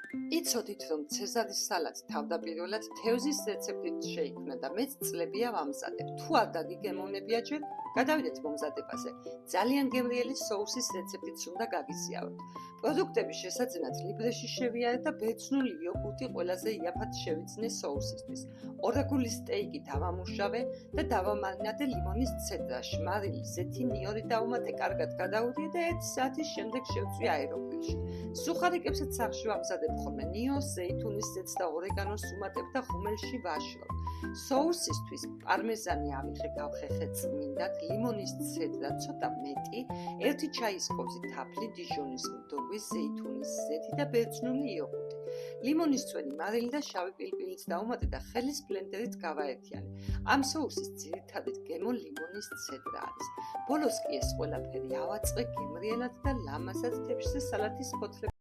იცოდით, რომ ცეზარის სალატი თავდაპირველად თევზის რეცეპტით შეიქმნა და მეც წლებია ვამზადებ. თუ არ დაგიგემოვნებია ჯერ, გადავიდეთ მომზადებაზე. ძალიან გემრიელი სოუსის რეცეპტიც უნდა გაგიზიაროთ. პროდუქტების შესაძენად libre-ში შევიარეთ და ბერძნული იოგურტი ყველაზე იაფად შევიძნე სოუსისთვის. ორაგული სტეიკი დავამუშავე და დავამარინადე ლიმონის ცეдрაში. მარილი, ზეთი, ნიორი დავუმატე, კარგად გადაუდიე და 1 საათის შემდეგ შევწვი აეროფილში. სუხარიკებსაც სახში ვამზადებ ხოლმე ნიოს, ზეითუნის ზეთს და ორეგანოს უმატებ და ღუმელში ვაშლობ. სოუსისთვის პარმეზანი ავიღე გავხეხე წმინდად, ლიმონის ცედრა ცოტა მეტი, 1 ჩაის კოვზი თაფლი, დიჟონის მდოგვი, ზეითუნის ზეთი და ბერძნული იოგურტი. ლიმონის წვენი, მარილი და შავი პილპილიც დავუმატე და ხელის ბლენდერით გავაერთიანე. ამ სოუსის ძირითადი გემო ლიმონის ცედრა არის. ბოლოს კი ეს ყველაფერი ავაწყე გემრიელად და ლამაზად თებშზე სალათის ფოთლები